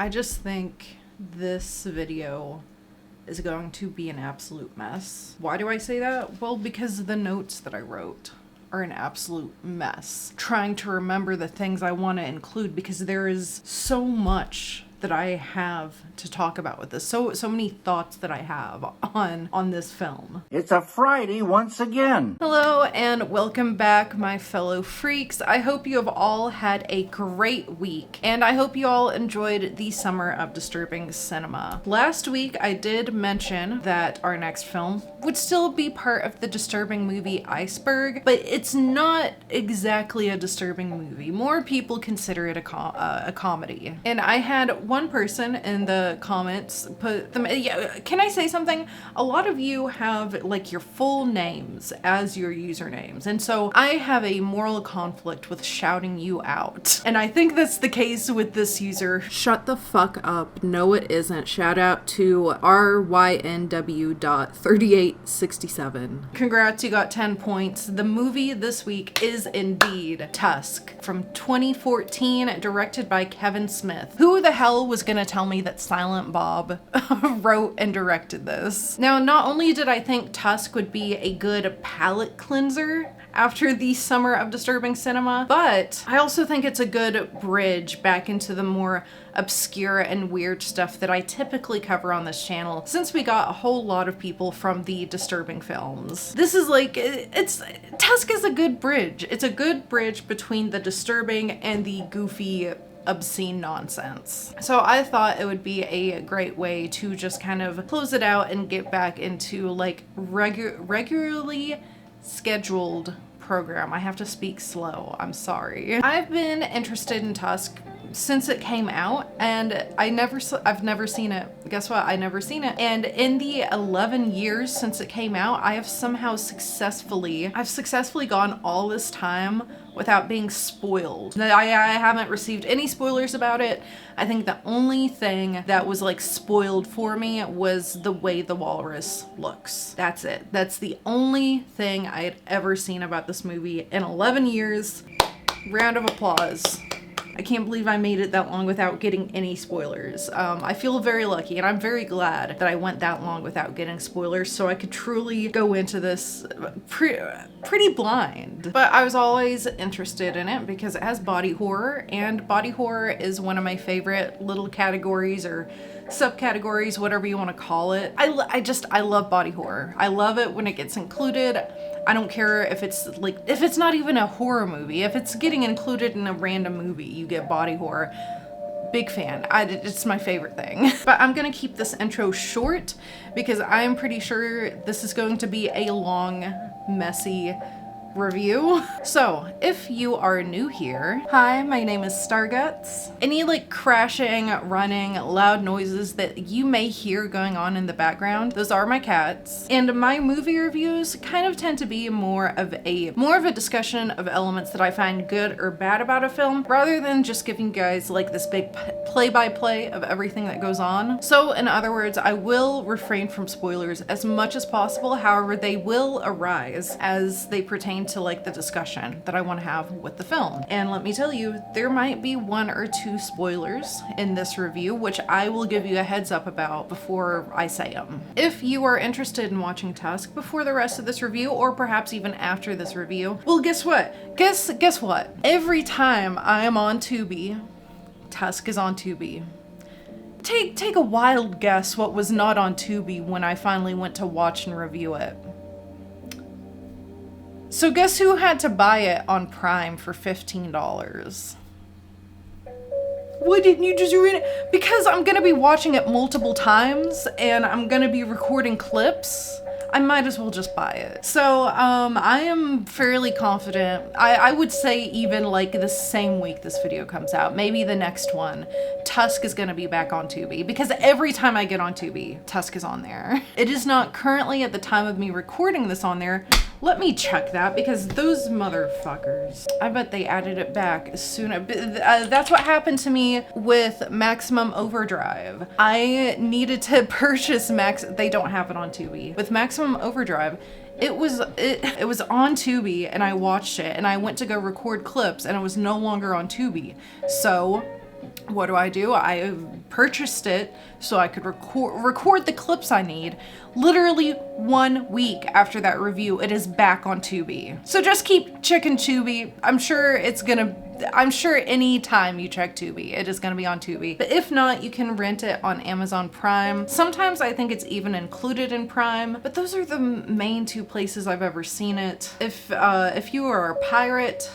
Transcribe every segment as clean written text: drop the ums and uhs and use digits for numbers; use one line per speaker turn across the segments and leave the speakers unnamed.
I just think this video is going to be an absolute mess. Why do I say that? Well, because the notes that I wrote are an absolute mess. Trying to remember the things I want to include because there is so much that I have to talk about with this. So many thoughts that I have on this film.
It's a Friday once again.
Hello and welcome back, my fellow freaks. I hope you have all had a great week, and I hope you all enjoyed the summer of disturbing cinema. Last week I did mention that our next film would still be part of the disturbing movie Iceberg, but it's not exactly a disturbing movie. More people consider it a comedy. And I had one person in the comments put them, can I say something? A lot of you have like your full names as your usernames, and so I have a moral conflict with shouting you out, and I think that's the case with this user. Shut the fuck up. No, it isn't. Shout out to rynw.3867. Congrats, you got 10 points. The movie this week is indeed Tusk from 2014, directed by Kevin Smith. Who the hell was gonna tell me that Silent Bob wrote and directed this? Now, not only did I think Tusk would be a good palate cleanser after the summer of disturbing cinema, but I also think it's a good bridge back into the more obscure and weird stuff that I typically cover on this channel, since we got a whole lot of people from the disturbing films. This is like, Tusk is a good bridge. It's a good bridge between the disturbing and the goofy, obscene nonsense. So I thought it would be a great way to just kind of close it out and get back into like regularly scheduled program. I have to speak slow. I'm sorry. I've been interested in Tusk since it came out, and I've never seen it. Guess what? I never seen it. And in the 11 years since it came out, I have somehow successfully gone all this time without being spoiled. I haven't received any spoilers about it. I think the only thing that was like spoiled for me was the way the walrus looks. That's it. That's the only thing I had ever seen about this movie in 11 years. Round of applause. I can't believe I made it that long without getting any spoilers. I feel very lucky, and I'm very glad that I went that long without getting spoilers, so I could truly go into this pretty blind. But I was always interested in it because it has body horror, and body horror is one of my favorite little categories or subcategories, whatever you want to call it. I love body horror. I love it when it gets included. I don't care if it's not even a horror movie. If it's getting included in a random movie, you get body horror. Big fan. It's my favorite thing. But I'm gonna keep this intro short because I'm pretty sure this is going to be a long, messy review. So if you are new here, hi, my name is STARGUTZZZ. Any like crashing, running, loud noises that you may hear going on in the background, those are my cats. And my movie reviews kind of tend to be more of a discussion of elements that I find good or bad about a film, rather than just giving you guys like this big play-by-play of everything that goes on. So in other words, I will refrain from spoilers as much as possible. However, they will arise as they pertain to like the discussion that I want to have with the film. And let me tell you, there might be 1 or 2 spoilers in this review, which I will give you a heads up about before I say them. If you are interested in watching Tusk before the rest of this review, or perhaps even after this review, well, guess what? Guess what? Every time I am on Tubi, Tusk is on Tubi. Take a wild guess what was not on Tubi when I finally went to watch and review it. So guess who had to buy it on Prime for $15? Why didn't you just read it? Because I'm gonna be watching it multiple times and I'm gonna be recording clips. I might as well just buy it. So I am fairly confident. I would say even like the same week this video comes out, maybe the next one, Tusk is gonna be back on Tubi, because every time I get on Tubi, Tusk is on there. It is not currently at the time of me recording this on there. Let me check that, because those motherfuckers, I bet they added it back as soon as, that's what happened to me with Maximum Overdrive. I needed to purchase they don't have it on Tubi. With Maximum Overdrive, it was on Tubi and I watched it and I went to go record clips and it was no longer on Tubi. So what do? I purchased it so I could record the clips I need. Literally 1 week after that review, it is back on Tubi. So just keep checking Tubi. I'm sure any time you check Tubi, it is gonna be on Tubi. But if not, you can rent it on Amazon Prime. Sometimes I think it's even included in Prime, but those are the main 2 places I've ever seen it. If you are a pirate,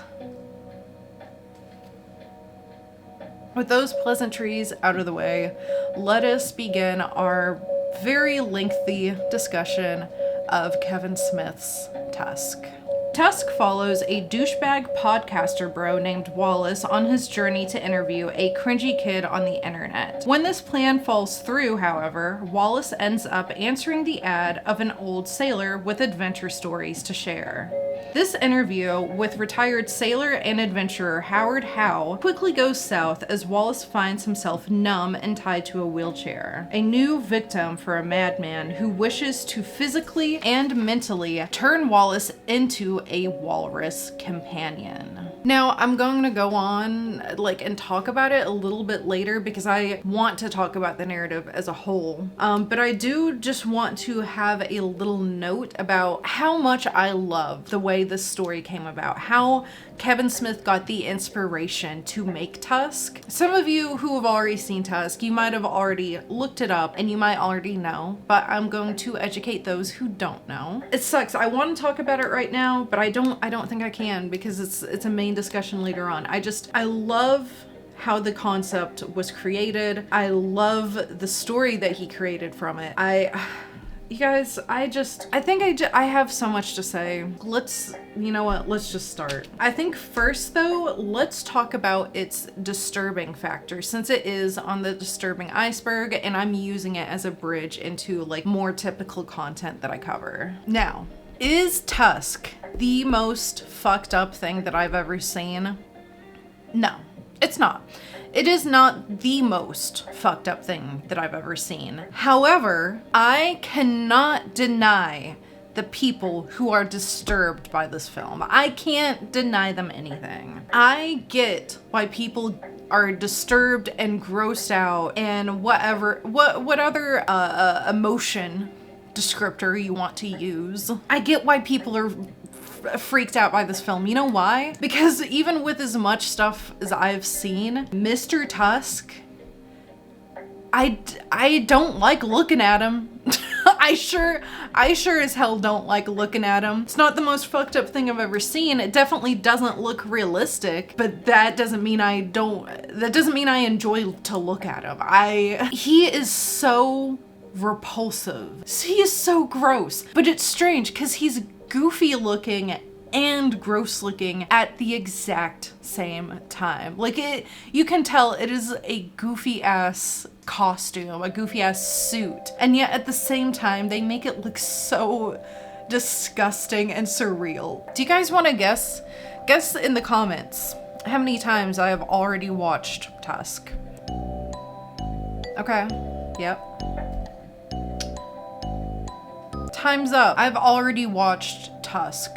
with those pleasantries out of the way, let us begin our very lengthy discussion of Kevin Smith's Tusk. Tusk follows a douchebag podcaster bro named Wallace on his journey to interview a cringy kid on the internet. When this plan falls through, however, Wallace ends up answering the ad of an old sailor with adventure stories to share. This interview with retired sailor and adventurer Howard Howe quickly goes south as Wallace finds himself numb and tied to a wheelchair. A new victim for a madman who wishes to physically and mentally turn Wallace into a walrus companion. Now, I'm going to go on and talk about it a little bit later because I want to talk about the narrative as a whole. But I do just want to have a little note about how much I love the way this story came about, how Kevin Smith got the inspiration to make Tusk. Some of you who have already seen Tusk, you might have already looked it up and you might already know, but I'm going to educate those who don't know. It sucks. I want to talk about it right now, but I don't think I can because it's a main discussion later on. I love how the concept was created. I love the story that he created from it. You guys, I have so much to say. You know what? Let's just start. I think first though, let's talk about its disturbing factor, since it is on the disturbing iceberg and I'm using it as a bridge into more typical content that I cover. Now, is Tusk the most fucked up thing that I've ever seen? No, it's not. It is not the most fucked up thing that I've ever seen. However, I cannot deny the people who are disturbed by this film. I can't deny them anything. I get why people are disturbed and grossed out and what other emotion descriptor you want to use. I get why people are freaked out by this film. You know why? Because even with as much stuff as I've seen, Mr. Tusk, I don't like looking at him. I sure as hell don't like looking at him. It's not the most fucked up thing I've ever seen. It definitely doesn't look realistic, but that doesn't mean I enjoy to look at him. He is so repulsive. He is so gross, but it's strange because he's goofy looking and gross looking at the exact same time. You can tell it is a goofy ass costume, a goofy ass suit, and yet at the same time they make it look so disgusting and surreal. Do you guys want to guess in the comments how many times I have already watched Tusk? Okay, yep. Time's up. I've already watched Tusk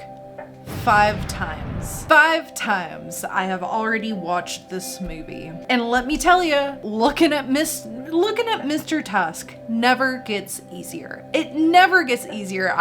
5 times. 5 times I have already watched this movie. And let me tell you, looking at Mr. Tusk never gets easier. It never gets easier.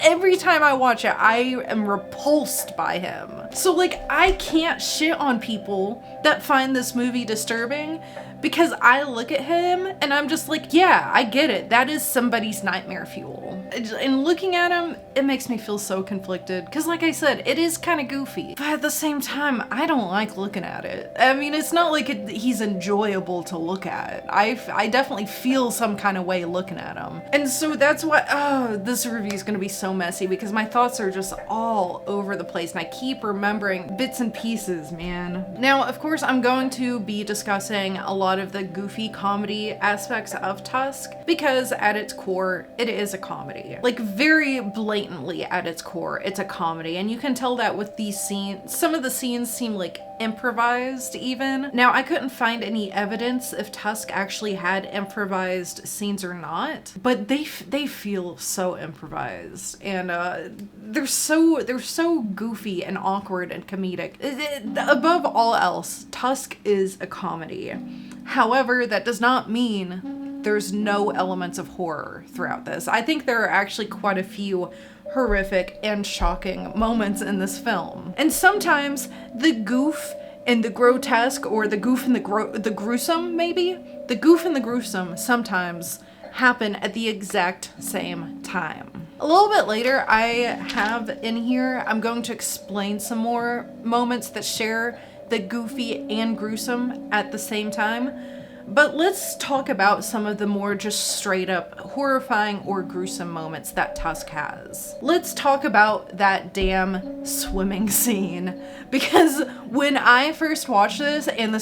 Every time I watch it, I am repulsed by him. So I can't shit on people that find this movie disturbing because I look at him and I'm just yeah, I get it. That is somebody's nightmare fuel. And looking at him, it makes me feel so conflicted because like I said, it is kind of goofy, but at the same time, I don't like looking at it. I mean, it's not he's enjoyable to look at. I definitely feel some kind of way looking at him. And so that's why, this review is going to be so messy because my thoughts are just all over the place and I keep remembering bits and pieces, man. Now, of course, I'm going to be discussing a lot of the goofy comedy aspects of Tusk because at its core, it is a comedy. comedy. Like, very blatantly at its core, it's a comedy. And you can tell that with these scenes. Some of the scenes seem like improvised even. Now, I couldn't find any evidence if Tusk actually had improvised scenes or not, but they feel so improvised, and they're so goofy and awkward and comedic. Above all else, Tusk is a comedy. However, that does not mean there's no elements of horror throughout this. I think there are actually quite a few horrific and shocking moments in this film. And sometimes the goof and the grotesque, or the goof and the gruesome, maybe? The goof and the gruesome sometimes happen at the exact same time. A little bit later, I have in here, I'm going to explain some more moments that share the goofy and gruesome at the same time. But let's talk about some of the more just straight up horrifying or gruesome moments that Tusk has. Let's talk about that damn swimming scene. Because when I first watched this and the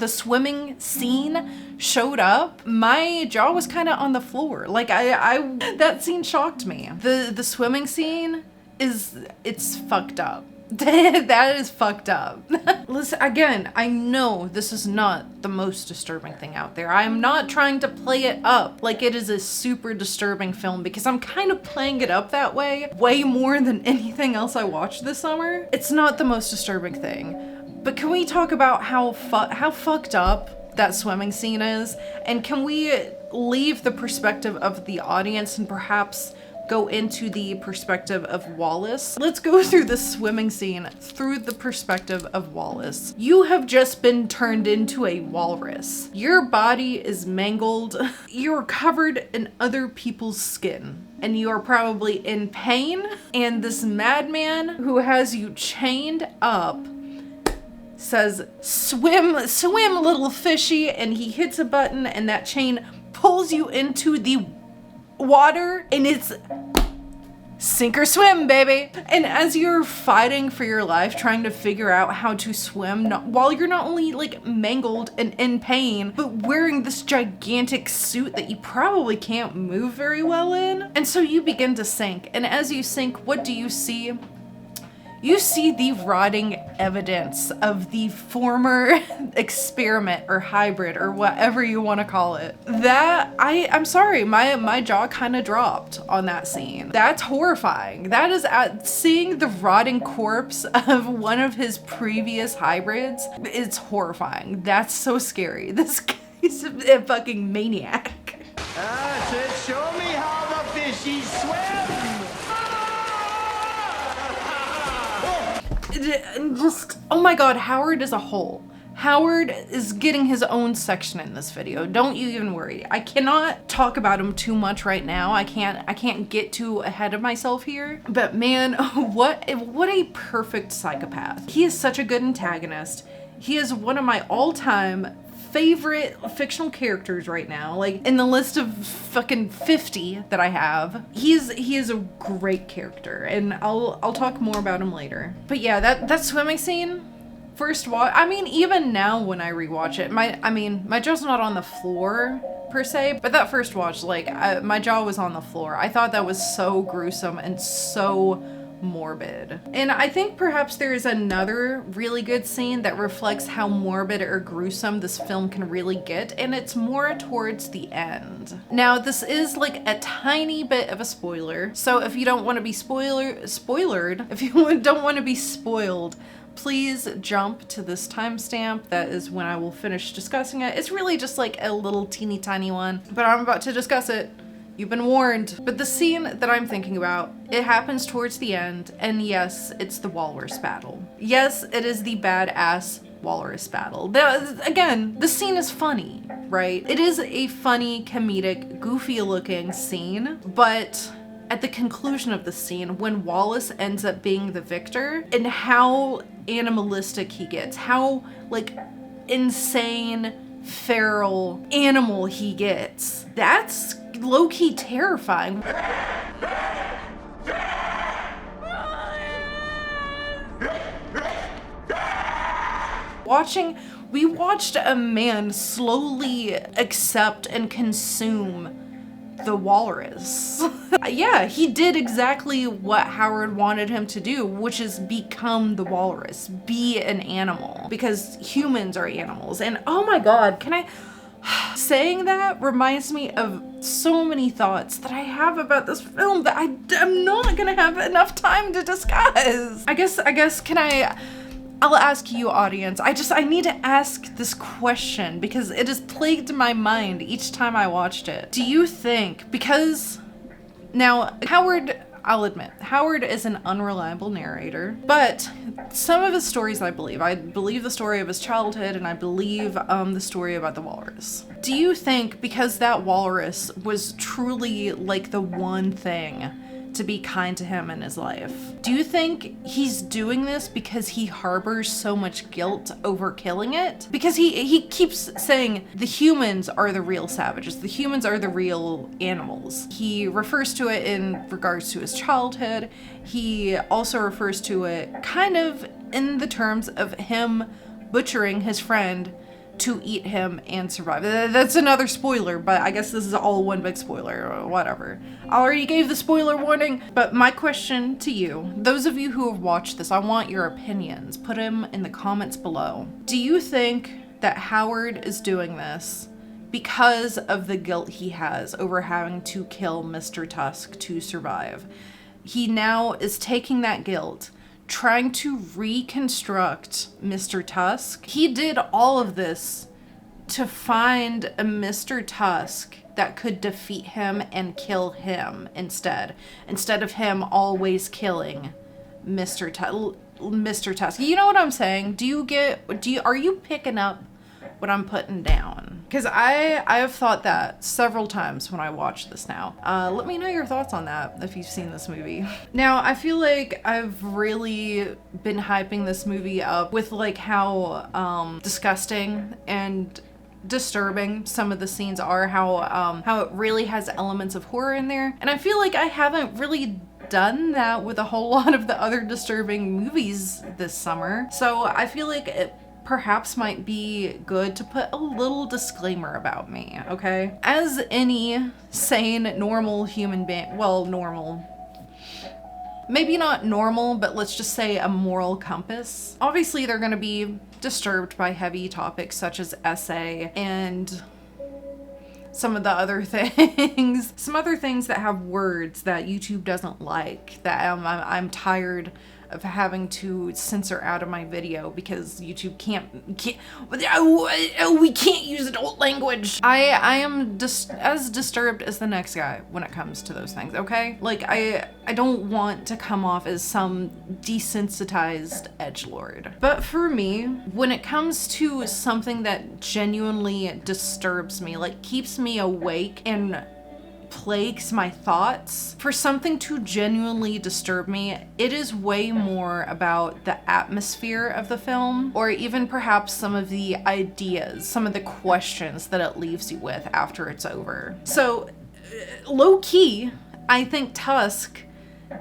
swimming scene showed up, my jaw was kind of on the floor. Like that scene shocked me. The swimming scene it's fucked up. That is fucked up. Listen, again, I know this is not the most disturbing thing out there. I am not trying to play it up like it is a super disturbing film, because I'm kind of playing it up that way more than anything else I watched this summer. It's not the most disturbing thing. But can we talk about how fucked up that swimming scene is? And can we leave the perspective of the audience and perhaps go into the perspective of Wallace? Let's go through the swimming scene through the perspective of Wallace. You have just been turned into a walrus. Your body is mangled. You're covered in other people's skin, and you are probably in pain. And this madman who has you chained up says, "Swim, swim, little fishy," and he hits a button and that chain pulls you into the water, and it's sink or swim, baby. And as you're fighting for your life, trying to figure out how to swim, while you're not only like mangled and in pain, but wearing this gigantic suit that you probably can't move very well in. And so you begin to sink. And as you sink, what do you see? You see the rotting evidence of the former experiment or hybrid or whatever you want to call it. That, I'm sorry, my jaw kind of dropped on that scene. That's horrifying. That is seeing the rotting corpse of one of his previous hybrids. It's horrifying. That's so scary. This guy's a fucking maniac.
Show me how the fishies swim.
Just, oh my god, Howard as a whole. Howard is getting his own section in this video. Don't you even worry. I cannot talk about him too much right now. I can't get too ahead of myself here. But man, what a perfect psychopath. He is such a good antagonist. He is one of my all-time favorite fictional characters right now, like in the list of fucking 50 that I have. He is a great character, and I'll talk more about him later. But yeah, that swimming scene, first watch, I mean, even now when I rewatch it, my jaw's not on the floor per se, but that first watch, like my jaw was on the floor. I thought that was so gruesome and so morbid. And I think perhaps there is another really good scene that reflects how morbid or gruesome this film can really get, and it's more towards the end. Now, this is like a tiny bit of a spoiler, so if you don't want to be if you don't want to be spoiled, please jump to this timestamp. That is when I will finish discussing it. It's really just like a little teeny tiny one, but I'm about to discuss it. You've been warned. But the scene that I'm thinking about, it happens towards the end, and yes, it's the walrus battle. Yes, it is the badass walrus battle. Again, the scene is funny, right? It is a funny, comedic, goofy looking scene, but at the conclusion of the scene, when Wallace ends up being the victor, and how animalistic he gets, how like insane, feral animal he gets, that's low-key terrifying. We watched a man slowly accept and consume the walrus. Yeah, he did exactly what Howard wanted him to do, which is become the walrus, be an animal, because humans are animals. And oh my God, saying that reminds me of so many thoughts that I have about this film that I'm not gonna have enough time to discuss. I guess I'll ask you, audience. I need to ask this question because it has plagued my mind each time I watched it. Do you think, because now Howard, I'll admit, Howard is an unreliable narrator, but some of his stories I believe the story of his childhood, and I believe the story about the walrus. Do you think because that walrus was truly like the one thing to be kind to him in his life, do you think he's doing this because he harbors so much guilt over killing it? Because he keeps saying the humans are the real savages, the humans are the real animals. He refers to it in regards to his childhood. He also refers to it kind of in the terms of him butchering his friend to eat him and survive. That's another spoiler, but I guess this is all one big spoiler or whatever. I already gave the spoiler warning, but my question to you, those of you who have watched this, I want your opinions. Put them in the comments below. Do you think that Howard is doing this because of the guilt he has over having to kill Mr. Tusk to survive? He now is taking that guilt, trying to reconstruct Mr. Tusk. He did all of this to find a Mr. Tusk that could defeat him and kill him instead of him always killing Mr. Tusk. You know what I'm saying? Are you picking up what I'm putting down? Because I have thought that several times when I watch this now. Let me know your thoughts on that if you've seen this movie. Now, I feel like I've really been hyping this movie up with like how disgusting and disturbing some of the scenes are, how it really has elements of horror in there. And I feel like I haven't really done that with a whole lot of the other disturbing movies this summer. So I feel like it perhaps might be good to put a little disclaimer about me, okay? As any sane, normal human being, well, normal, maybe not normal, but let's just say a moral compass. Obviously, they're gonna be disturbed by heavy topics such as SA and some of the other things, some other things that have words that YouTube doesn't like, that I'm tired of having to censor out of my video because YouTube we can't use adult language. I am just as disturbed as the next guy when it comes to those things, okay? Like, I don't want to come off as some desensitized edgelord. But for me, when it comes to something that genuinely disturbs me, like keeps me awake and plagues my thoughts, for something to genuinely disturb me, it is way more about the atmosphere of the film, or even perhaps some of the ideas, some of the questions that it leaves you with after it's over. So, low key, I think Tusk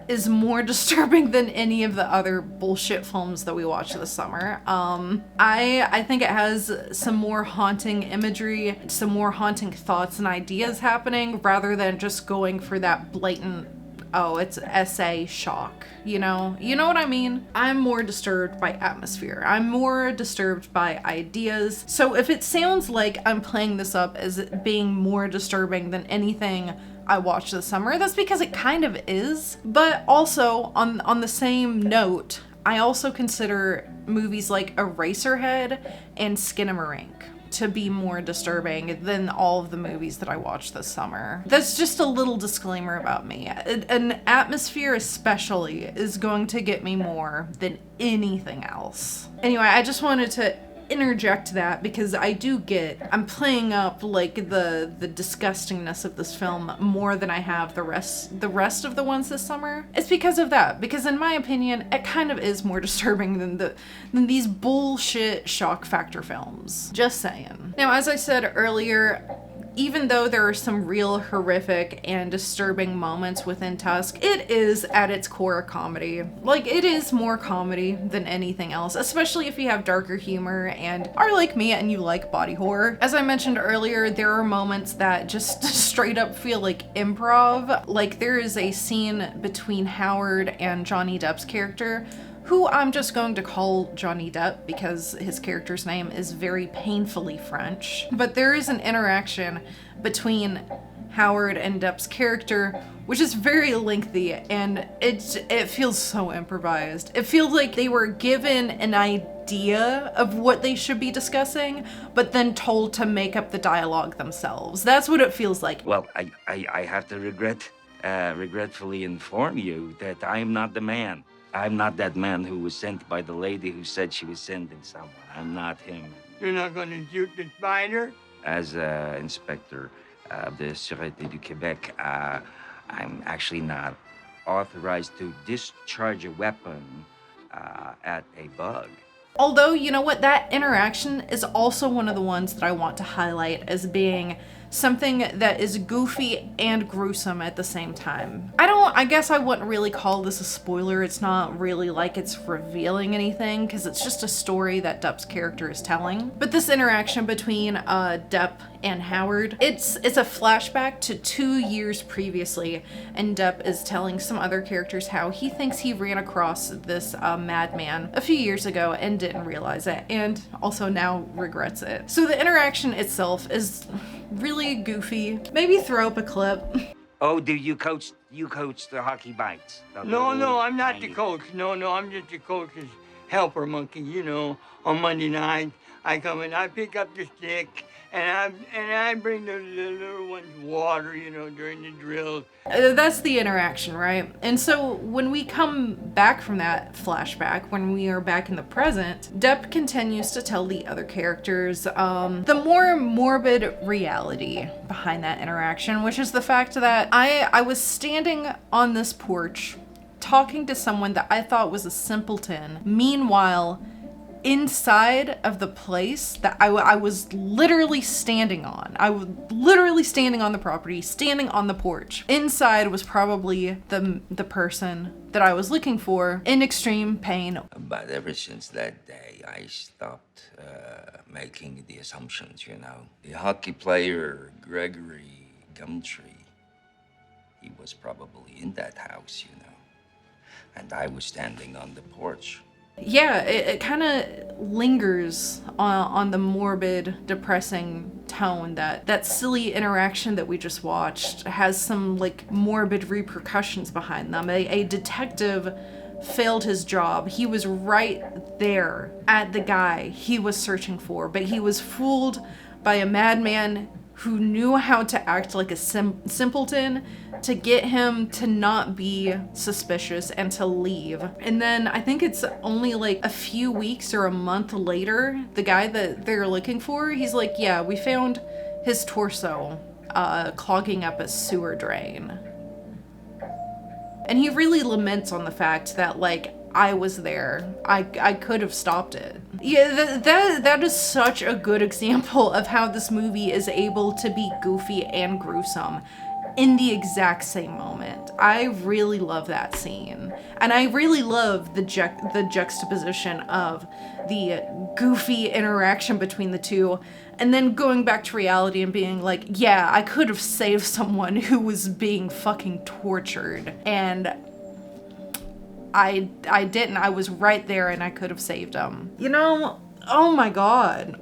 is more disturbing than any of the other bullshit films that we watched this summer. I think it has some more haunting imagery, some more haunting thoughts and ideas happening, rather than just going for that blatant, oh, it's SA shock, you know what I mean? I'm more disturbed by atmosphere. I'm more disturbed by ideas. So if it sounds like I'm playing this up as being more disturbing than anything I watched this summer, that's because it kind of is. But also, on the same note, I also consider movies like Eraserhead and Skinamarink to be more disturbing than all of the movies that I watched this summer. That's just a little disclaimer about me. An atmosphere especially is going to get me more than anything else. Anyway, I just wanted to interject that because I'm playing up like the disgustingness of this film more than I have the rest of the ones this summer. It's because of that, because in my opinion it kind of is more disturbing than these bullshit shock factor films. Just saying. Now, as I said earlier, even though there are some real horrific and disturbing moments within Tusk, it is at its core a comedy. Like, it is more comedy than anything else, especially if you have darker humor and are like me and you like body horror. As I mentioned earlier, there are moments that just straight up feel like improv. Like, there is a scene between Howard and Johnny Depp's character, who I'm just going to call Johnny Depp because his character's name is very painfully French. But there is an interaction between Howard and Depp's character, which is very lengthy, and it feels so improvised. It feels like they were given an idea of what they should be discussing, but then told to make up the dialogue themselves. That's what it feels like.
Well, I have to regretfully inform you that I am not the man. I'm not that man who was sent by the lady who said she was sending someone. I'm not him.
You're not gonna shoot the spider?
As inspector of the Sûreté du Québec, I'm actually not authorized to discharge a weapon at a bug.
Although, you know what, that interaction is also one of the ones that I want to highlight as being something that is goofy and gruesome at the same time. I guess I wouldn't really call this a spoiler. It's not really like it's revealing anything because it's just a story that Depp's character is telling. But this interaction between Depp and Howard, it's a flashback to 2 years previously, and Depp is telling some other characters how he thinks he ran across this madman a few years ago and didn't realize it, and also now regrets it. So the interaction itself is really goofy. Maybe throw up a clip.
Oh, do you coach the hockey bites?
No, I'm not the coach. No, I'm just the coach's helper monkey. You know, on Monday night, I come in, I pick up the stick, and I bring the little ones water, you know, during the drills.
That's the interaction, right? And so when we come back from that flashback, when we are back in the present, Depp continues to tell the other characters the more morbid reality behind that interaction, which is the fact that I was standing on this porch talking to someone that I thought was a simpleton. Meanwhile, inside of the place that I was literally standing on. I was literally standing on the property, standing on the porch. Inside was probably the person that I was looking for in extreme pain.
But ever since that day, I stopped making the assumptions, you know. The hockey player, Gregory Gumtree, he was probably in that house, you know. And I was standing on the porch.
Yeah, it kind of lingers on the morbid, depressing tone that silly interaction that we just watched has some like morbid repercussions behind them. A detective failed his job. He was right there at the guy he was searching for, but he was fooled by a madman who knew how to act like a simpleton to get him to not be suspicious and to leave. And then I think it's only like a few weeks or a month later, the guy that they're looking for, he's like, yeah, we found his torso clogging up a sewer drain. And he really laments on the fact that, like, I was there. I could have stopped it. Yeah, that is such a good example of how this movie is able to be goofy and gruesome in the exact same moment. I really love that scene. And I really love the juxtaposition of the goofy interaction between the two, and then going back to reality and being like, yeah, I could have saved someone who was being fucking tortured. And I didn't. I was right there and I could have saved him. You know, oh my god.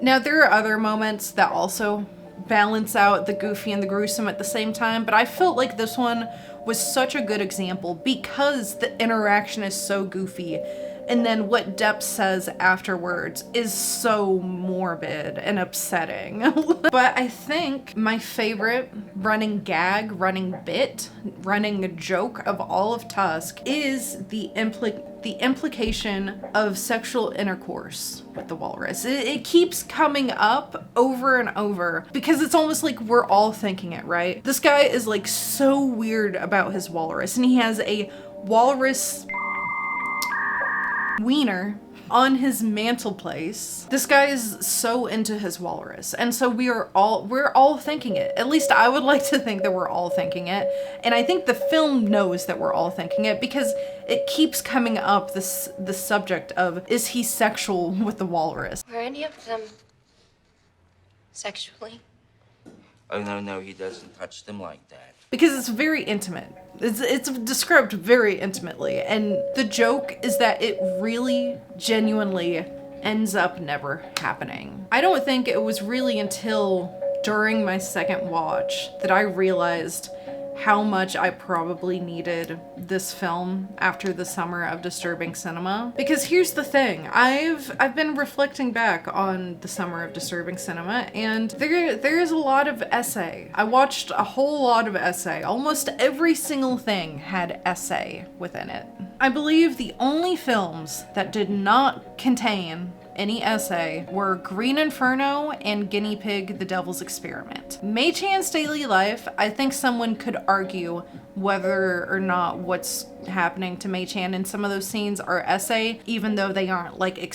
Now, there are other moments that also balance out the goofy and the gruesome at the same time, but I felt like this one was such a good example because the interaction is so goofy, and then what Depp says afterwards is so morbid and upsetting. But I think my favorite running gag, running bit, running joke of all of Tusk is the implication of sexual intercourse with the walrus. It keeps coming up over and over because it's almost like we're all thinking it, right? This guy is like so weird about his walrus, and he has a walrus wiener on his mantelpiece. This guy is so into his walrus. And so we're all thinking it. At least I would like to think that we're all thinking it. And I think the film knows that we're all thinking it because it keeps coming up, the subject of, is he sexual with the walrus?
Were any of them sexually?
Oh, no, he doesn't touch them like that.
Because it's very intimate. It's described very intimately. And the joke is that it really genuinely ends up never happening. I don't think it was really until during my second watch that I realized how much I probably needed this film after the summer of disturbing cinema. Because here's the thing, I've been reflecting back on the summer of disturbing cinema, and there's a lot of essay. I watched a whole lot of essay. Almost every single thing had essay within it. I believe the only films that did not contain any essay were Green Inferno and Guinea Pig, The Devil's Experiment. Mei Chan's daily life, I think someone could argue whether or not what's happening to Mei Chan in some of those scenes are essay, even though they aren't like as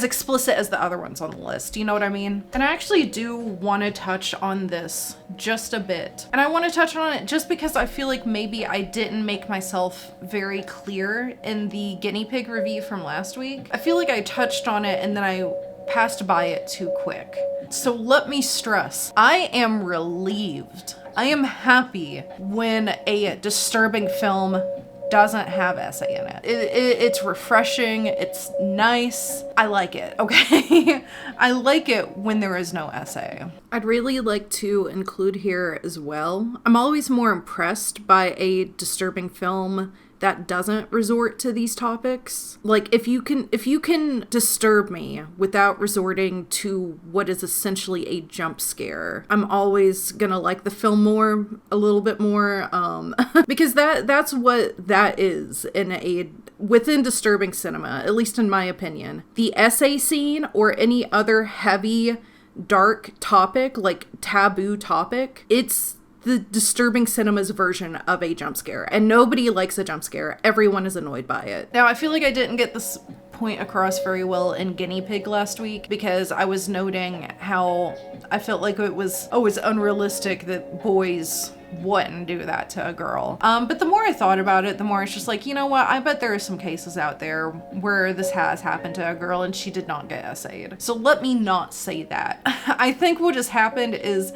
explicit as the other ones on the list. You know what I mean? And I actually do want to touch on this just a bit. And I want to touch on it just because I feel like maybe I didn't make myself very clear in the guinea pig review from last week. I feel like I touched on it and then I passed by it too quick. So let me stress, I am relieved. I am happy when a disturbing film doesn't have essay in it. It's refreshing, it's nice, I like it, okay? I like it when there is no essay. I'd really like to include here as well, I'm always more impressed by a disturbing film that doesn't resort to these topics. Like, if you can disturb me without resorting to what is essentially a jump scare, I'm always gonna like the film a little bit more, because that's what that is within disturbing cinema, at least in my opinion. The essay scene or any other heavy, dark topic, like taboo topic, it's the disturbing cinema's version of a jump scare, and nobody likes a jump scare. Everyone is annoyed by it. Now, I feel like I didn't get this point across very well in Guinea Pig last week because I was noting how I felt like it was always unrealistic that boys wouldn't do that to a girl. But the more I thought about it, the more it's just like, you know what? I bet there are some cases out there where this has happened to a girl and she did not get essayed. So let me not say that. I think what has happened is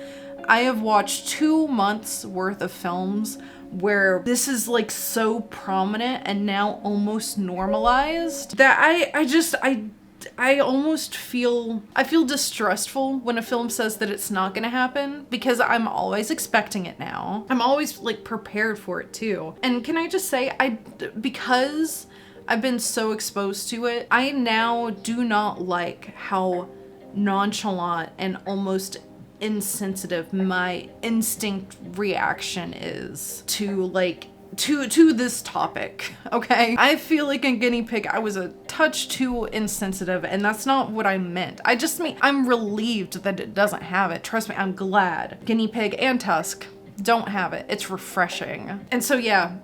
I have watched 2 months worth of films where this is like so prominent and now almost normalized that I almost feel distrustful when a film says that it's not gonna happen because I'm always expecting it now. I'm always like prepared for it too. And can I just say, because I've been so exposed to it, I now do not like how nonchalant and almost insensitive my instinct reaction is to this topic, okay? I feel like in Guinea Pig I was a touch too insensitive, and that's not what I meant. I just mean I'm relieved that it doesn't have it. Trust me, I'm glad Guinea Pig and Tusk don't have it. It's refreshing. And so yeah,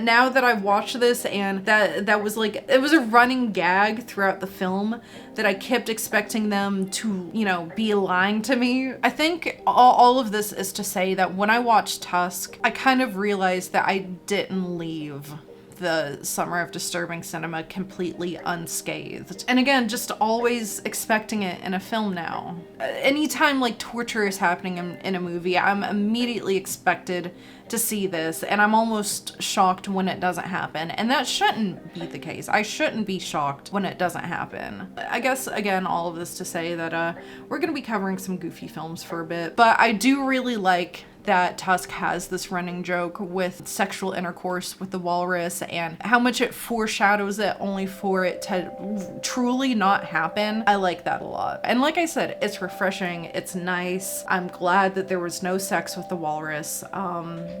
now that I've watched this, and that was like, it was a running gag throughout the film that I kept expecting them to, you know, be lying to me. I think all of this is to say that when I watched Tusk, I kind of realized that I didn't leave the summer of disturbing cinema completely unscathed. And again, just always expecting it in a film now. Anytime like torture is happening in a movie, I'm immediately expected to see this, and I'm almost shocked when it doesn't happen. And that shouldn't be the case. I shouldn't be shocked when it doesn't happen. I guess, again, all of this to say that we're gonna be covering some goofy films for a bit, but I do really like that Tusk has this running joke with sexual intercourse with the walrus and how much it foreshadows it only for it to truly not happen. I like that a lot. And like I said, it's refreshing, it's nice. I'm glad that there was no sex with the walrus.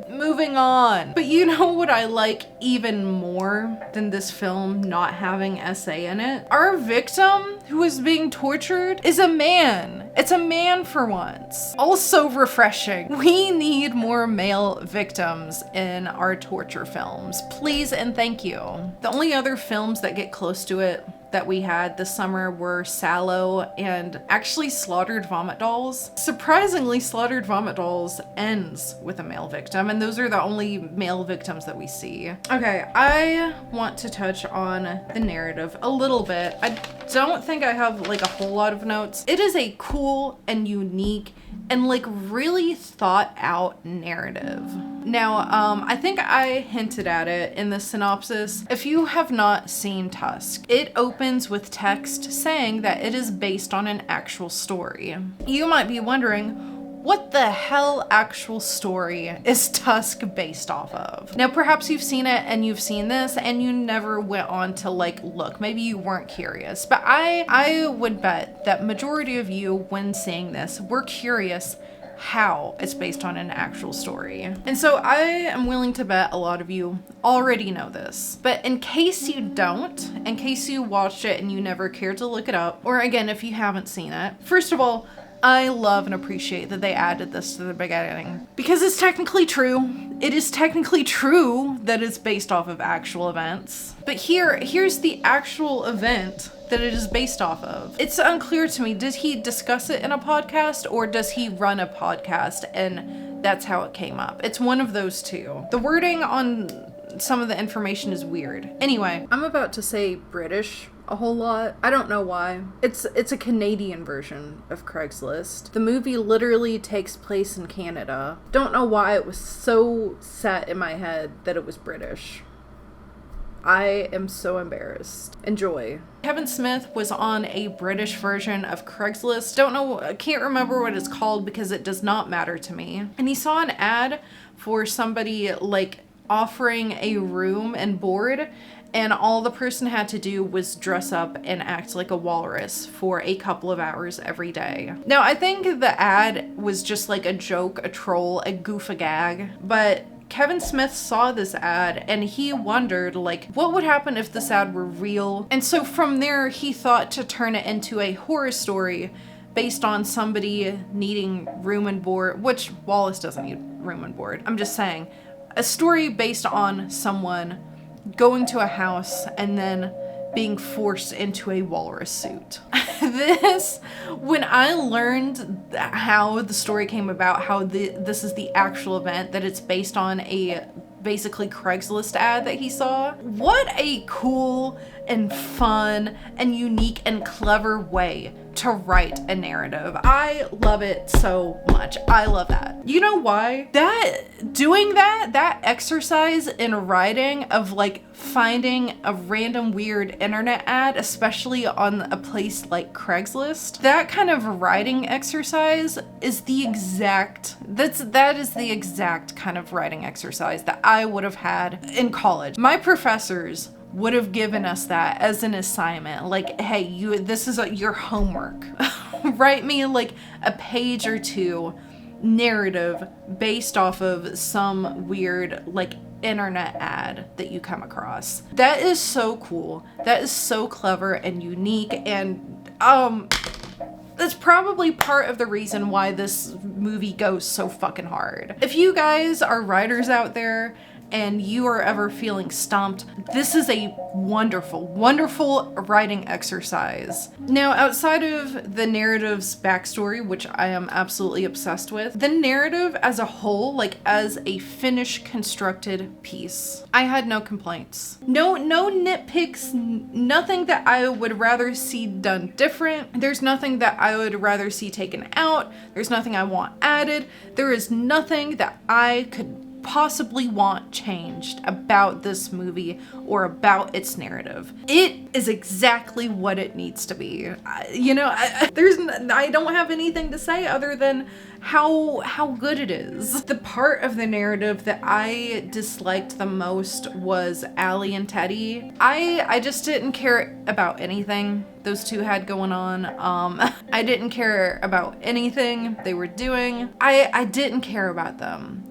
Moving on. But you know what I like even more than this film not having SA in it? Our victim who is being tortured is a man. It's a man for once. Also refreshing. We need more male victims in our torture films. Please and thank you. The only other films that get close to it that we had this summer were Sallow and actually Slaughtered Vomit Dolls. Surprisingly, Slaughtered Vomit Dolls ends with a male victim, and those are the only male victims that we see. Okay, I want to touch on the narrative a little bit. I don't think I have like a whole lot of notes. It is a cool and unique and like really thought out narrative. Now, I think I hinted at it in the synopsis. If you have not seen Tusk, it opens with text saying that it is based on an actual story. You might be wondering, what the hell actual story is Tusk based off of? Now, perhaps you've seen it and you've seen this and you never went on to like look. Maybe you weren't curious, but I would bet that majority of you when seeing this were curious how it's based on an actual story. And so I am willing to bet a lot of you already know this. But in case you don't, in case you watched it and you never cared to look it up, or again, if you haven't seen it, first of all, I love and appreciate that they added this to the beginning because it's technically true. It is technically true that it's based off of actual events. But here's the actual event that it is based off of. It's unclear to me, did he discuss it in a podcast or does he run a podcast and that's how it came up? It's one of those two. The wording on some of the information is weird. Anyway, I'm about to say British a whole lot. I don't know why. It's a Canadian version of Craigslist. The movie literally takes place in Canada. Don't know why it was so set in my head that it was British. I am so embarrassed. Enjoy. Kevin Smith was on a British version of Craigslist. Don't know, I can't remember what it's called because it does not matter to me. And he saw an ad for somebody like offering a room and board, and all the person had to do was dress up and act like a walrus for a couple of hours every day. Now, I think the ad was just like a joke, a troll, a goof, a gag, but Kevin Smith saw this ad and he wondered like, what would happen if this ad were real? And so from there, he thought to turn it into a horror story based on somebody needing room and board, which Wallace doesn't need room and board. I'm just saying, a story based on someone going to a house and then being forced into a walrus suit. When I learned how the story came about, how this is the actual event, that it's based on a basically Craigslist ad that he saw. What a cool and fun and unique and clever way to write a narrative. I love it so much. I love that. You know why? Doing that exercise in writing of like finding a random weird internet ad, especially on a place like Craigslist, that kind of writing exercise is the exact kind of writing exercise that I would have had in college. My professors would have given us that as an assignment, like, hey, this is your homework. Write me like a page or two narrative based off of some weird like internet ad that you come across. That is so cool. That is so clever and unique, and that's probably part of the reason why this movie goes so fucking hard. If you guys are writers out there and you are ever feeling stumped, this is a wonderful, wonderful writing exercise. Now, outside of the narrative's backstory, which I am absolutely obsessed with, the narrative as a whole, like as a finished, constructed piece, I had no complaints. No nitpicks, nothing that I would rather see done different. There's nothing that I would rather see taken out. There's nothing I want added. There is nothing that I could possibly want changed about this movie or about its narrative. It is exactly what it needs to be. I don't have anything to say other than how good it is. The part of the narrative that I disliked the most was Allie and Teddy. I just didn't care about anything those two had going on. I didn't care about anything they were doing. I didn't care about them.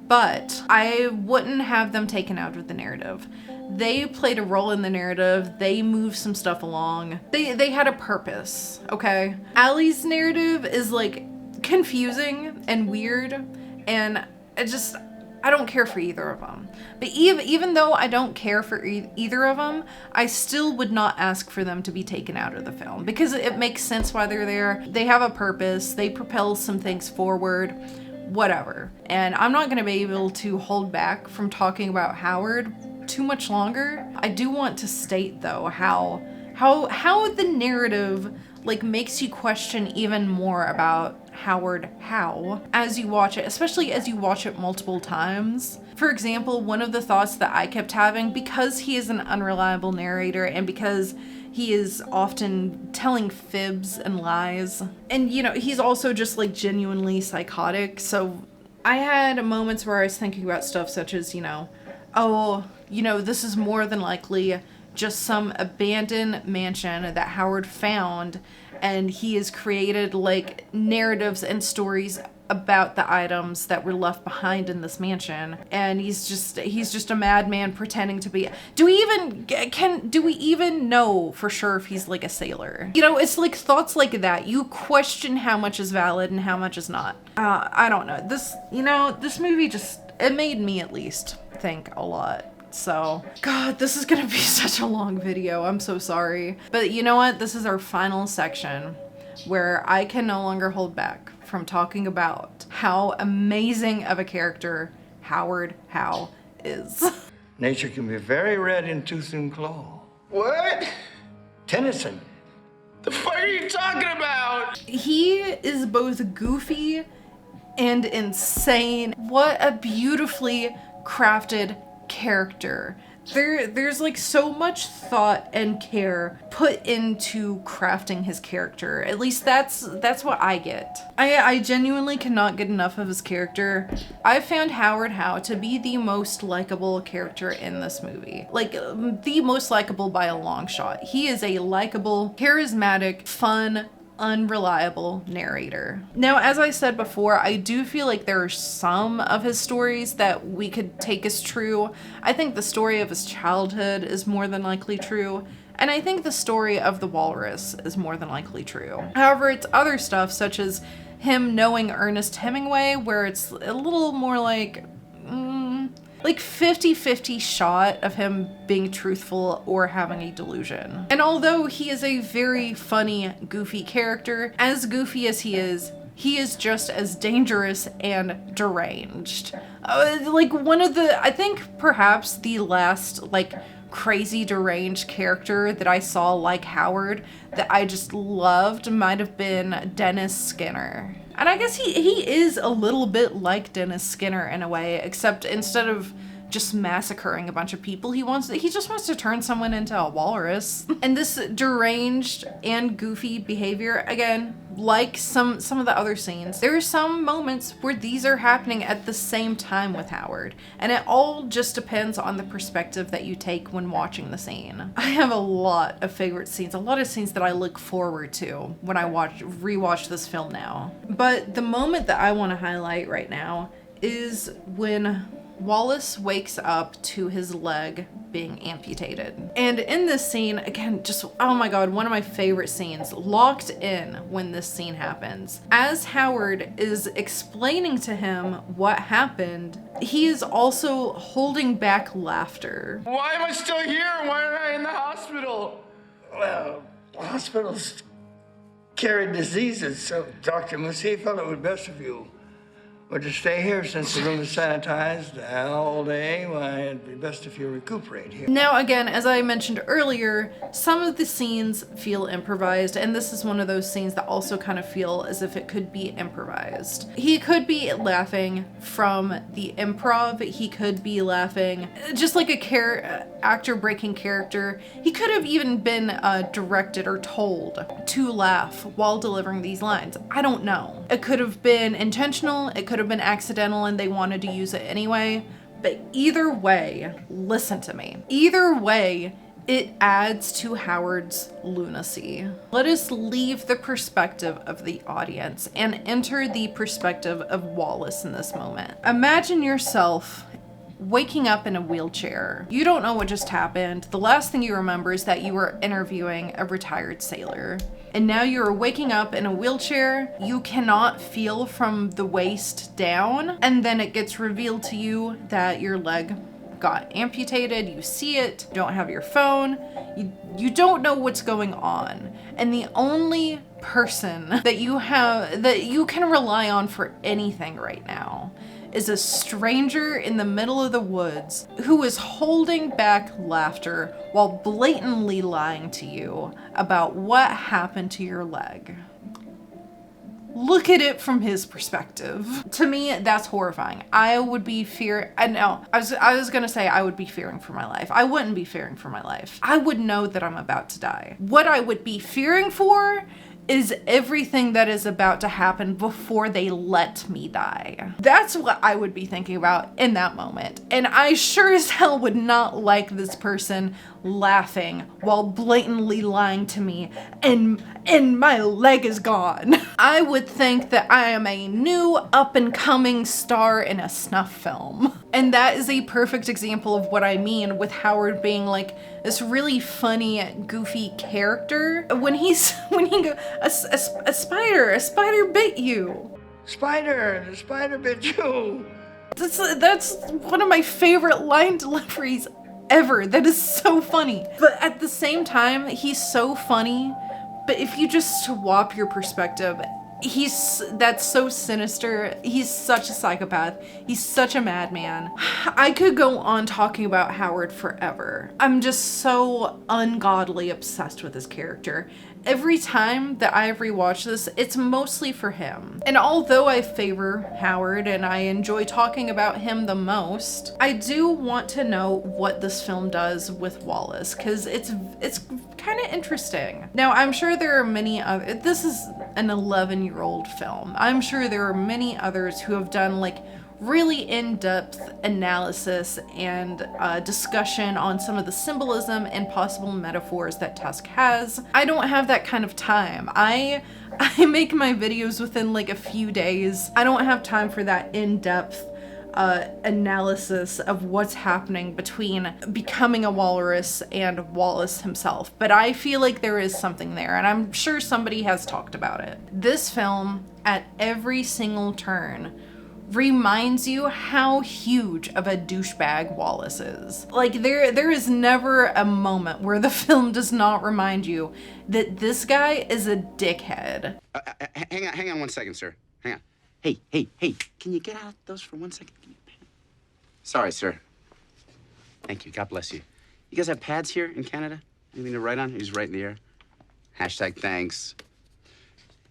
but I wouldn't have them taken out of the narrative. They played a role in the narrative. They moved some stuff along. They had a purpose, okay? Allie's narrative is like confusing and weird, and I don't care for either of them. But even though I don't care for either of them, I still would not ask for them to be taken out of the film because it makes sense why they're there. They have a purpose. They propel some things forward, whatever. And I'm not going to be able to hold back from talking about Howard too much longer. I do want to state though how the narrative like makes you question even more about Howard Howe as you watch it, especially as you watch it multiple times. For example, one of the thoughts that I kept having, because he is an unreliable narrator and because he is often telling fibs and lies, and you know, he's also just like genuinely psychotic. So I had moments where I was thinking about stuff such as, you know, oh, you know, this is more than likely just some abandoned mansion that Howard found, and he has created like narratives and stories about the items that were left behind in this mansion, and he's just a madman pretending to be. Do we even know for sure if he's like a sailor? You know, it's like thoughts like that. You question how much is valid and how much is not. I don't know. This movie it made me at least think a lot. So, God, this is gonna be such a long video. I'm so sorry. But you know what? This is our final section where I can no longer hold back from talking about how amazing of a character Howard Howe is.
Nature can be very red in tooth and claw.
What?
Tennyson.
The fuck are you talking about?
He is both goofy and insane. What a beautifully crafted character. There's like so much thought and care put into crafting his character. At least that's what I get. I genuinely cannot get enough of his character. I found Howard Howe to be the most likable character in this movie. Like, the most likable by a long shot. He is a likable, charismatic, fun, unreliable narrator. Now, as I said before, I do feel like there are some of his stories that we could take as true. I think the story of his childhood is more than likely true, and I think the story of the walrus is more than likely true. However, it's other stuff such as him knowing Ernest Hemingway, where it's a little more like 50-50 shot of him being truthful or having a delusion. And although he is a very funny, goofy character, as goofy as he is just as dangerous and deranged. I think perhaps the last, crazy deranged character that I saw like Howard that I just loved might have been Dennis Skinner. And I guess he is a little bit like Dennis Skinner in a way, except instead of just massacring a bunch of people, he just wants to turn someone into a walrus. And this deranged and goofy behavior, again, like some of the other scenes, there are some moments where these are happening at the same time with Howard, and it all just depends on the perspective that you take when watching the scene. I have a lot of favorite scenes, a lot of scenes that I look forward to when I rewatch this film now. But the moment that I want to highlight right now is when Wallace wakes up to his leg being amputated. And in this scene, again, just, oh my God, one of my favorite scenes, locked in when this scene happens. As Howard is explaining to him what happened, he is also holding back laughter.
Why am I still here? Why am I in the hospital?
Well, hospitals carry diseases, so Dr. Musi felt it would best if you were to stay here since the room is sanitized all day. Why, it'd be best if you recuperate here.
Now, again, as I mentioned earlier, some of the scenes feel improvised, and this is one of those scenes that also kind of feel as if it could be improvised. He could be laughing from the improv. He could be laughing just like a actor breaking character. He could have even been directed or told to laugh while delivering these lines. I don't know. It could have been intentional. It could have been accidental and they wanted to use it anyway. But either way, listen to me. Either way, It adds to Howard's lunacy. Let us leave the perspective of the audience and enter the perspective of Wallace in this moment. Imagine yourself waking up in a wheelchair. You don't know what just happened. The last thing you remember is that you were interviewing a retired sailor. And now you're waking up in a wheelchair. You cannot feel from the waist down. And then it gets revealed to you that your leg got amputated. You see it, don't have your phone. You don't know what's going on. And the only person that you can rely on for anything right now is a stranger in the middle of the woods who is holding back laughter while blatantly lying to you about what happened to your leg. Look at it from his perspective. To me, that's horrifying. I would be I was gonna say I would be fearing for my life. I wouldn't be fearing for my life. I would know that I'm about to die. What I would be fearing for is everything that is about to happen before they let me die. That's what I would be thinking about in that moment. And I sure as hell would not like this person laughing while blatantly lying to me and my leg is gone. I would think that I am a new up and coming star in a snuff film. And that is a perfect example of what I mean with Howard being like this really funny, goofy character. When he goes, a spider bit you.
The spider bit you.
That's one of my favorite line deliveries ever. That is so funny. But at the same time, he's so funny. But if you just swap your perspective, that's so sinister. He's such a psychopath. He's such a madman. I could go on talking about Howard forever. I'm just so ungodly obsessed with his character. Every time that I rewatch this, it's mostly for him. And although I favor Howard and I enjoy talking about him the most, I do want to know what this film does with Wallace, because it's kind of interesting. Now, I'm sure there are many other, this is an 11-year-old film. I'm sure there are many others who have done like really in-depth analysis and discussion on some of the symbolism and possible metaphors that Tusk has. I don't have that kind of time. I make my videos within like a few days. I don't have time for that in-depth analysis of what's happening between becoming a walrus and Wallace himself. But I feel like there is something there, and I'm sure somebody has talked about it. This film, at every single turn, reminds you how huge of a douchebag Wallace is. Like there is never a moment where the film does not remind you that this guy is a dickhead.
Hang on 1 second, sir. Hang on. Hey, can you get out those for 1 second? Sorry, sir. Thank you, God bless you. You guys have pads here in Canada? Anything to write on? He's right in the air. Hashtag thanks.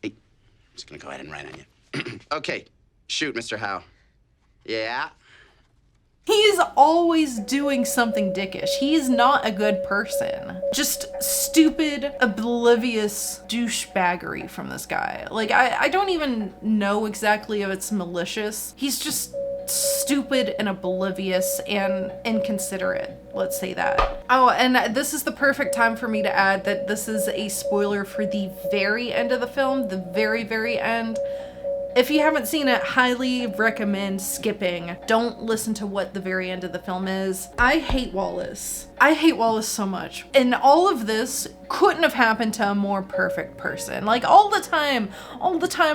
Hey, I'm just gonna go ahead and write on you. Okay. Shoot, Mr. Howe. Yeah?
He's always doing something dickish. He's not a good person. Just stupid, oblivious douchebaggery from this guy. Like, I don't even know exactly if it's malicious. He's just stupid and oblivious and inconsiderate. Let's say that. Oh, and this is the perfect time for me to add that this is a spoiler for the very end of the film, the very, very end. If you haven't seen it, highly recommend skipping. Don't listen to what the very end of the film is. I hate Wallace. I hate Wallace so much. And all of this couldn't have happened to a more perfect person. Like all the time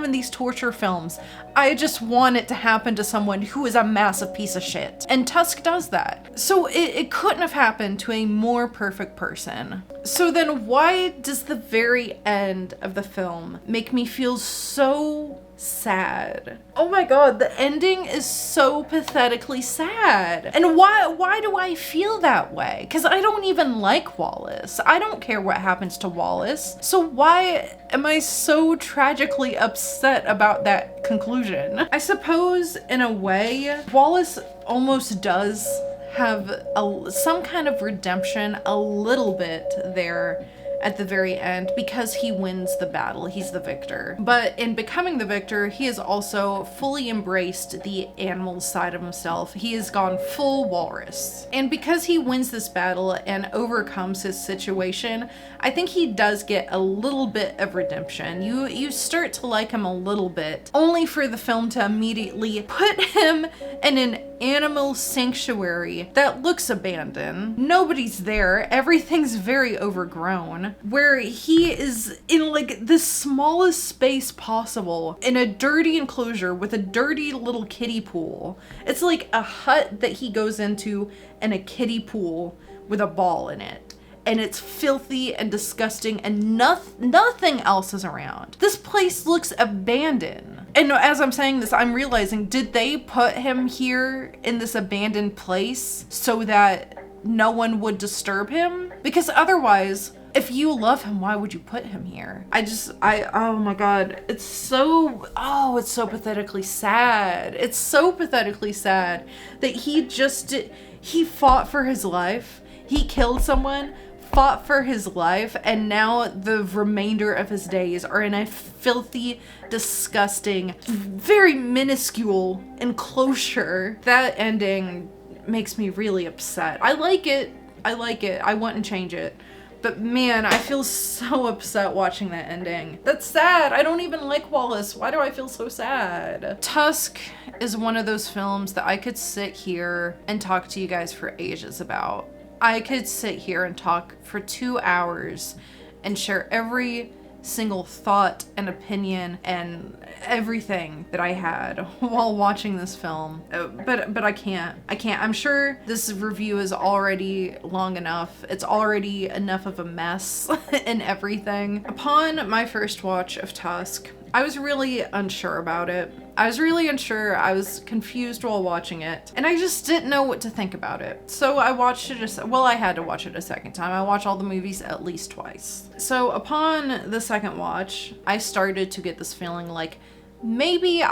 in these torture films, I just want it to happen to someone who is a massive piece of shit. And Tusk does that. So it couldn't have happened to a more perfect person. So then why does the very end of the film make me feel so sad? Oh my god, the ending is so pathetically sad. And why do I feel that way? Because I don't even like Wallace. I don't care what happens to Wallace. So why am I so tragically upset about that conclusion? I suppose in a way, Wallace almost does have some kind of redemption a little bit there at the very end because he wins the battle. He's the victor. But in becoming the victor, he has also fully embraced the animal side of himself. He has gone full walrus. And because he wins this battle and overcomes his situation, I think he does get a little bit of redemption. You start to like him a little bit, only for the film to immediately put him in an animal sanctuary that looks abandoned. Nobody's there. Everything's very overgrown, where he is in like the smallest space possible in a dirty enclosure with a dirty little kiddie pool. It's like a hut that he goes into and a kiddie pool with a ball in it. And it's filthy and disgusting and nothing else is around. This place looks abandoned. And as I'm saying this, I'm realizing, did they put him here in this abandoned place so that no one would disturb him? Because otherwise, if you love him, why would you put him here? Oh my God. It's so pathetically sad. It's so pathetically sad that he fought for his life. He killed someone, fought for his life, and now the remainder of his days are in a filthy, disgusting, very minuscule enclosure. That ending makes me really upset. I like it. I wouldn't change it. But man, I feel so upset watching that ending. That's sad. I don't even like Wallace. Why do I feel so sad? Tusk is one of those films that I could sit here and talk to you guys for ages about. I could sit here and talk for 2 hours and share every single thought and opinion and everything that I had while watching this film. But I can't. I'm sure this review is already long enough. It's already enough of a mess and everything. Upon my first watch of Tusk, I was really unsure about it. I was confused while watching it, and I just didn't know what to think about it. So I watched it, I had to watch it a second time. I watch all the movies at least twice. So upon the second watch, I started to get this feeling like, maybe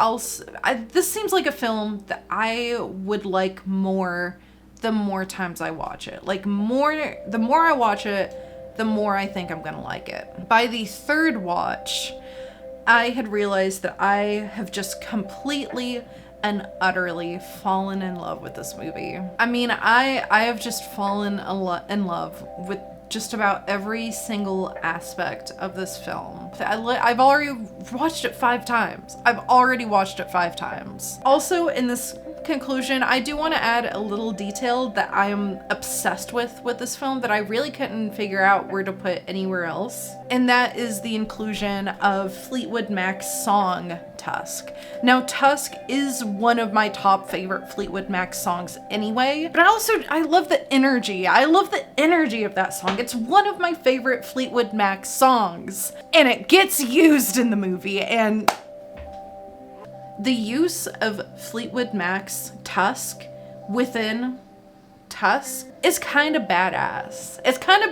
this seems like a film that I would like more the more times I watch it. Like the more I watch it, the more I think I'm gonna like it. By the third watch, I had realized that I have just completely and utterly fallen in love with this movie. I mean, I have just fallen in love with just about every single aspect of this film. I've already watched it 5 times. Also, in this conclusion, I do want to add a little detail that I am obsessed with this film that I really couldn't figure out where to put anywhere else. And that is the inclusion of Fleetwood Mac's song, Tusk. Now, Tusk is one of my top favorite Fleetwood Mac songs anyway, but I love the energy. I love the energy of that song. It's one of my favorite Fleetwood Mac songs, and it gets used in the movie, and the use of Fleetwood Mac's Tusk within Tusk is kind of badass. It's kind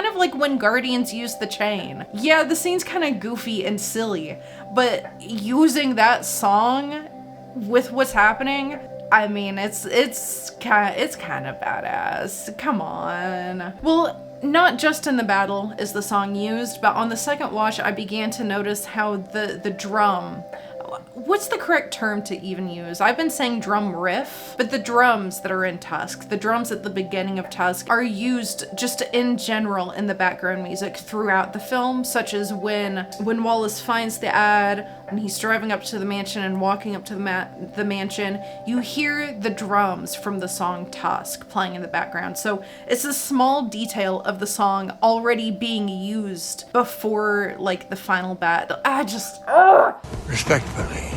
of like when Guardians used the chain. Yeah, the scene's kind of goofy and silly, but using that song with what's happening, I mean, it's kind of badass. Come on. Well, not just in the battle is the song used, but on the second watch, I began to notice how the drum, what's the correct term to even use? I've been saying drum riff, but the drums that are in Tusk, the drums at the beginning of Tusk, are used just in general in the background music throughout the film, such as when Wallace finds the ad, when he's driving up to the mansion and walking up to the mansion, you hear the drums from the song Tusk playing in the background. So it's a small detail of the song already being used before like the final battle.
Respectfully,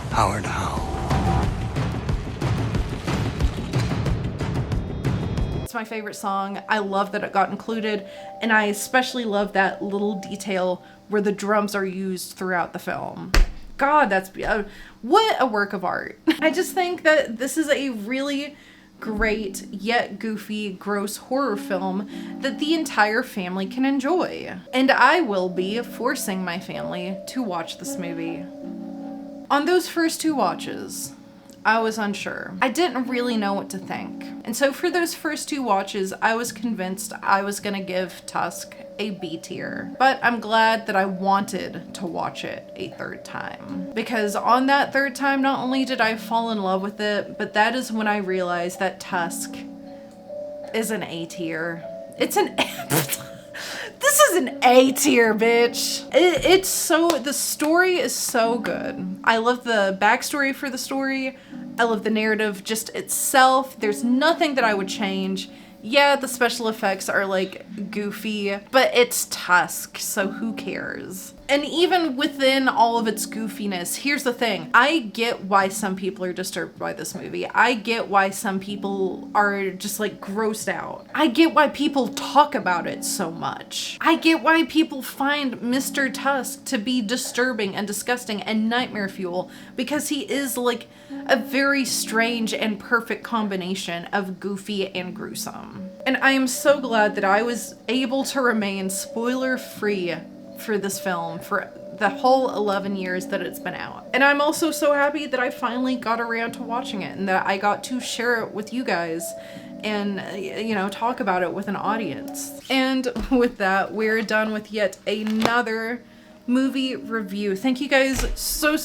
Howard Howe.
It's my favorite song. I love that it got included, and I especially love that little detail where the drums are used throughout the film. God, that's what a work of art. I just think that this is a really great yet goofy, gross horror film that the entire family can enjoy. And I will be forcing my family to watch this movie. On those first 2 watches, I was unsure. I didn't really know what to think. And so for those first 2 watches, I was convinced I was gonna give Tusk a B tier. But I'm glad that I wanted to watch it a third time. Because on that third time, not only did I fall in love with it, but that is when I realized that Tusk is an A tier. It's an This is an A tier, bitch. It's so, the story is so good. I love the backstory for the story. I love the narrative just itself. There's nothing that I would change. Yeah, the special effects are like goofy, but it's Tusk, so who cares? And even within all of its goofiness, here's the thing. I get why some people are disturbed by this movie. I get why some people are just like grossed out. I get why people talk about it so much. I get why people find Mr. Tusk to be disturbing and disgusting and nightmare fuel, because he is like a very strange and perfect combination of goofy and gruesome. And I am so glad that I was able to remain spoiler-free for this film for the whole 11 years that it's been out. And I'm also so happy that I finally got around to watching it and that I got to share it with you guys and, you know, talk about it with an audience. And with that, we're done with yet another movie review. Thank you guys so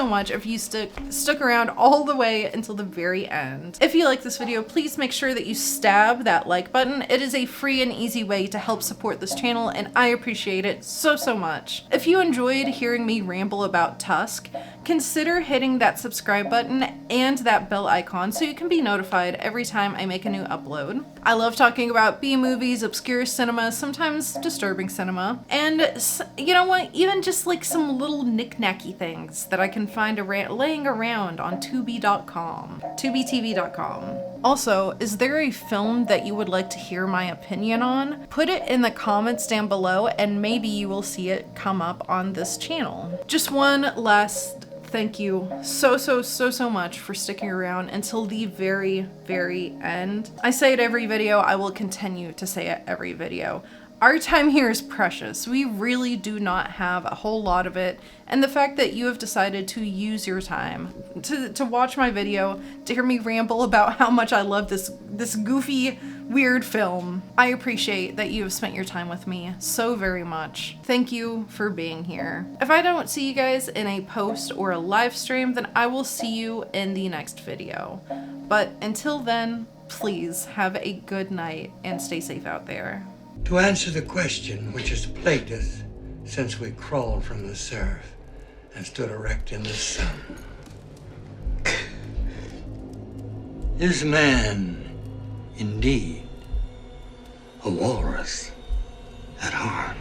much if you stuck around all the way until the very end. If you like this video, please make sure that you stab that like button. It is a free and easy way to help support this channel, and I appreciate it so much. If you enjoyed hearing me ramble about Tusk, consider hitting that subscribe button and that bell icon so you can be notified every time I make a new upload. I love talking about B-movies, obscure cinema, sometimes disturbing cinema, and you know what? Even just like some little knick-knacky things that I can find laying around on Tubi.com, TubiTV.com. Also, is there a film that you would like to hear my opinion on? Put it in the comments down below and maybe you will see it come up on this channel. Just one last thank you so much for sticking around until the very end. I say it every video, I will continue to say it every video. Our time here is precious. We really do not have a whole lot of it, and the fact that you have decided to use your time to watch my video, to hear me ramble about how much I love this goofy, weird film, I appreciate that you have spent your time with me so very much. Thank you for being here. If I don't see you guys in a post or a live stream, then I will see you in the next video. But until then, please have a good night and stay safe out there.
To answer the question which has plagued us since we crawled from the surf and stood erect in the sun. Is man indeed a walrus at heart?